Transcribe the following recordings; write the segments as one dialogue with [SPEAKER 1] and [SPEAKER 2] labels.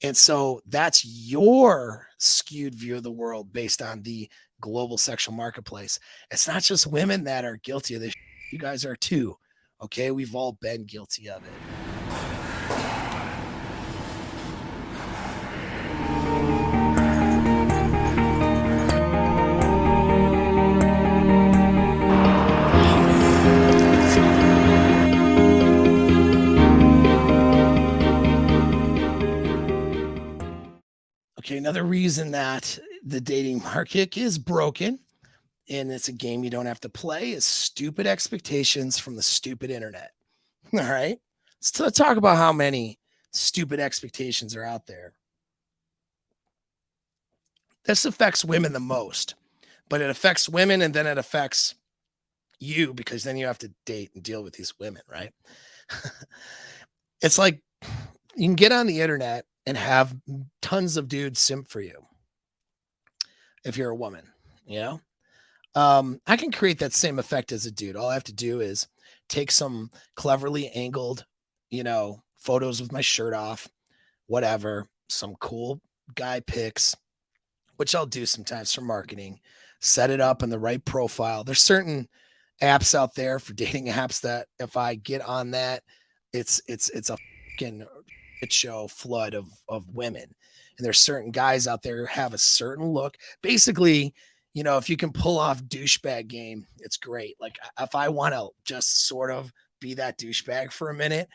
[SPEAKER 1] And so that's your skewed view of the world based on the global sexual marketplace. It's not just women that are guilty of this. You guys are too. Okay. We've all been guilty of it. Okay. Another reason that the dating market is broken and it's a game you don't have to play is stupid expectations from the stupid internet. All right. Let's talk about how many stupid expectations are out there. This affects women the most, but it affects women and then it affects you because then you have to date and deal with these women, right? It's like you can get on the internet and have tons of dudes simp for you if you're a woman, you know? I can create that same effect as a dude. All I have to do is take some cleverly angled, photos with my shirt off, whatever, some cool guy pics, which I'll do sometimes for marketing, set it up in the right profile. There's certain apps out there for dating apps that if I get on that, it's a fucking shit show flood of women. And there's certain guys out there who have a certain look. Basically, if you can pull off douchebag game, it's great. Like if I want to just sort of be that douchebag for a minute,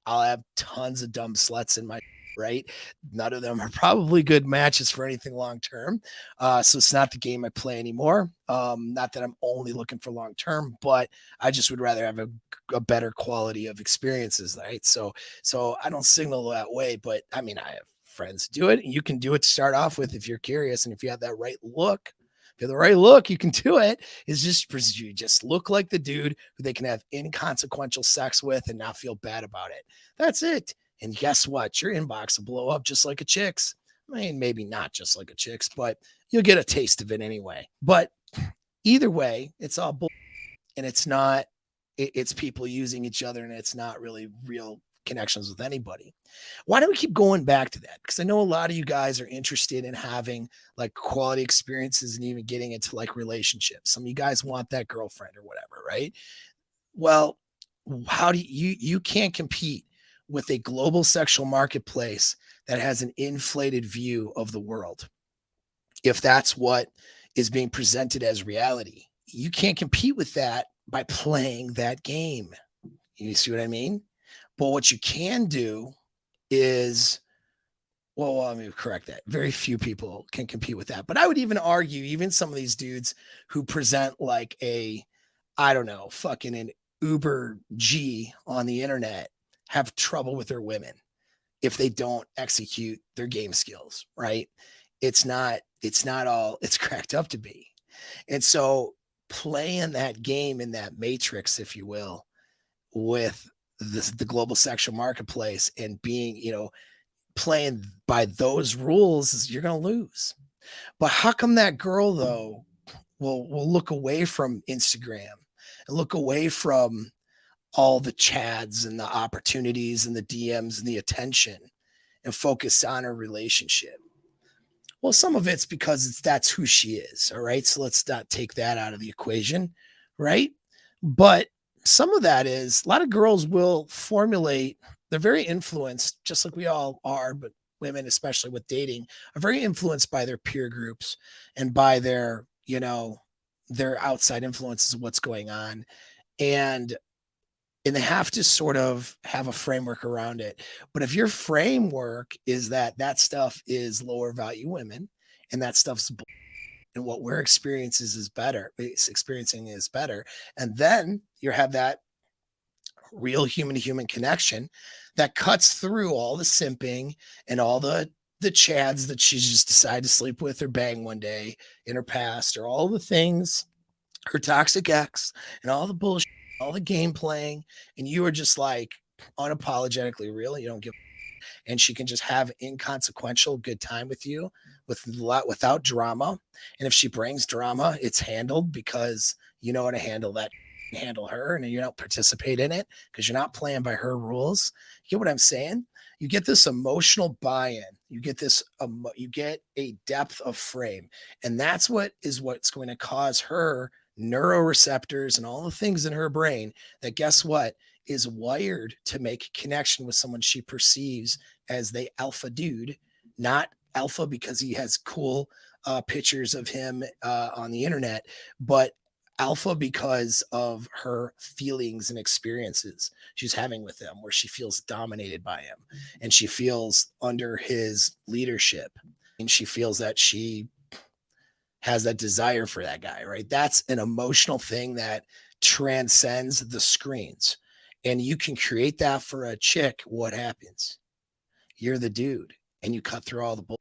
[SPEAKER 1] I'll have tons of dumb sluts in my right. None of them are probably good matches for anything long term. So it's not the game I play anymore. Not that I'm only looking for long term, but I just would rather have a better quality of experiences, right? So I don't signal that way, but I mean I have friends do it. You can do it to start off with if you're curious and if you have that right look. If you have the right look, you can do it. It's just you just look like the dude who they can have inconsequential sex with and not feel bad about it. That's it. And guess what? Your inbox will blow up just like a chick's. I mean, maybe not just like a chick's, but you'll get a taste of it anyway. But either way, it's all bull, and it's not. It's people using each other, and it's not really real connections with anybody. Why do we keep going back to that? Because I know a lot of you guys are interested in having like quality experiences and even getting into like relationships. Some of you guys want that girlfriend or whatever, right? Well, how do you can't compete with a global sexual marketplace that has an inflated view of the world. If that's what is being presented as reality, you can't compete with that by playing that game. You see what I mean? But what you can do is, well, let me correct that. Very few people can compete with that. But I would even argue, even some of these dudes who present like I don't know, fucking an Uber G on the internet have trouble with their women if they don't execute their game skills, right? It's not all it's cracked up to be. And so playing that game in that matrix, if you will, with the global sexual marketplace and being, playing by those rules, you're going to lose. But how come that girl though will look away from Instagram and look away from all the chads and the opportunities and the DMs and the attention and focus on her relationship? Well, some of it's because that's who she is. All right. So let's not take that out of the equation. Right. But some of that is a lot of girls will formulate, they're very influenced, just like we all are, but women, especially with dating, are very influenced by their peer groups and by their outside influences of what's going on. And and they have to sort of have a framework around it. But if your framework is that stuff is lower value women and that stuff's and what we're experiencing is better, and then you have that real human to human connection that cuts through all the simping and all the chads that she's just decided to sleep with or bang one day in her past, or all the things, her toxic ex, and all the bullshit, all the game playing, and you are just like unapologetically real. You don't give, and she can just have inconsequential good time with you without drama. And if she brings drama, it's handled because you know how to handle her, and you don't participate in it because you're not playing by her rules. You get what I'm saying? You get this emotional buy-in. You get this, you get a depth of frame. And that's what's going to cause her neuroreceptors and all the things in her brain that, guess what, is wired to make a connection with someone she perceives as the alpha dude, not alpha because he has cool pictures of him on the internet, but alpha because of her feelings and experiences she's having with him, where she feels dominated by him and she feels under his leadership. And she feels that she has that desire for that guy, right? That's an emotional thing that transcends the screens. And you can create that for a chick. What happens? You're the dude and you cut through all the bull.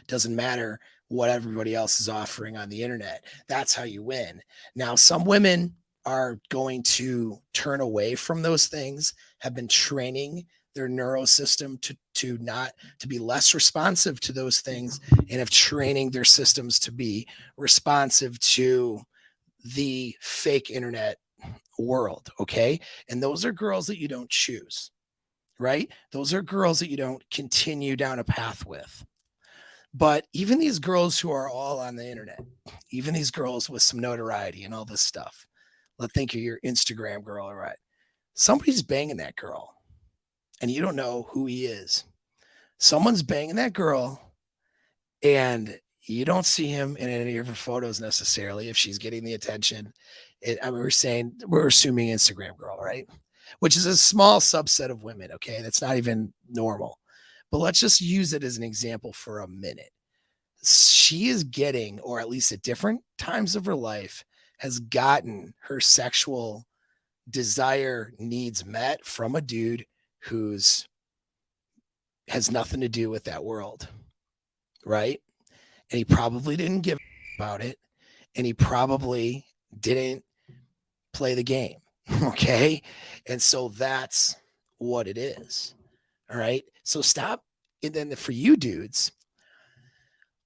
[SPEAKER 1] Doesn't matter what everybody else is offering on the internet. That's how you win. Now, some women are going to turn away from those things, have been training their neurosystem to not to be less responsive to those things, and have training their systems to be responsive to the fake internet world. Okay. And those are girls that you don't choose, right? Those are girls that you don't continue down a path with. But even these girls who are all on the internet, even these girls with some notoriety and all this stuff, let's think of your Instagram girl, all right? Somebody's banging that girl and you don't know who he is. Someone's banging that girl and you don't see him in any of her photos necessarily if she's getting the attention. I mean, we're assuming Instagram girl, right? Which is a small subset of women, okay? That's not even normal. But let's just use it as an example for a minute. She is getting, or at least at different times of her life, has gotten her sexual desire needs met from a dude who's has nothing to do with that world, right? And he probably didn't give about it, and he probably didn't play the game. Okay. And so that's what it is. All right. So stop. And then for you dudes,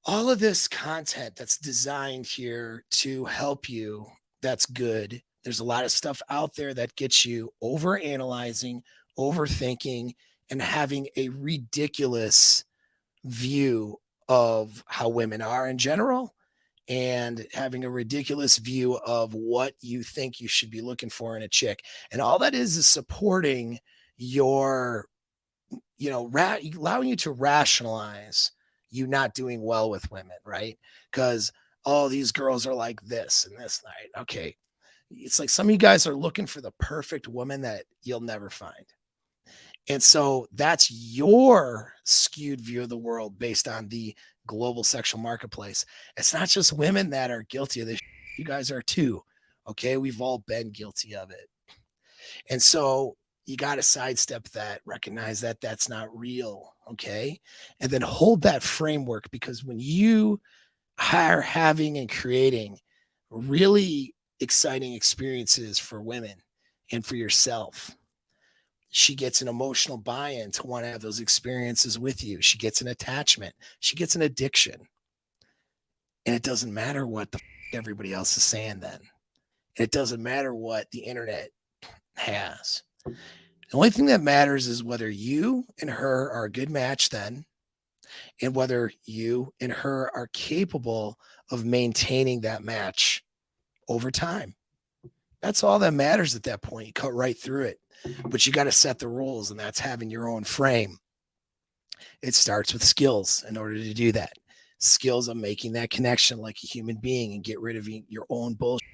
[SPEAKER 1] all of this content that's designed here to help you, that's good. There's a lot of stuff out there that gets you over analyzing, overthinking, and having a ridiculous view of how women are in general, and having a ridiculous view of what you think you should be looking for in a chick. And all that is supporting your, allowing you to rationalize you not doing well with women, right? Because, oh, these girls are like this and this night. Okay. It's like some of you guys are looking for the perfect woman that you'll never find. And so that's your skewed view of the world based on the global sexual marketplace. It's not just women that are guilty of this. You guys are too. Okay. We've all been guilty of it. And so you got to sidestep that, recognize that that's not real. Okay. And then hold that framework, because when you are having and creating really exciting experiences for women and for yourself, she gets an emotional buy-in to want to have those experiences with you. She gets an attachment. She gets an addiction. And it doesn't matter what the everybody else is saying then. It doesn't matter what the internet has. The only thing that matters is whether you and her are a good match then, and whether you and her are capable of maintaining that match over time. That's all that matters at that point. You cut right through it. But you got to set the rules, and that's having your own frame. It starts with skills in order to do that. Skills of making that connection like a human being and get rid of your own bullshit.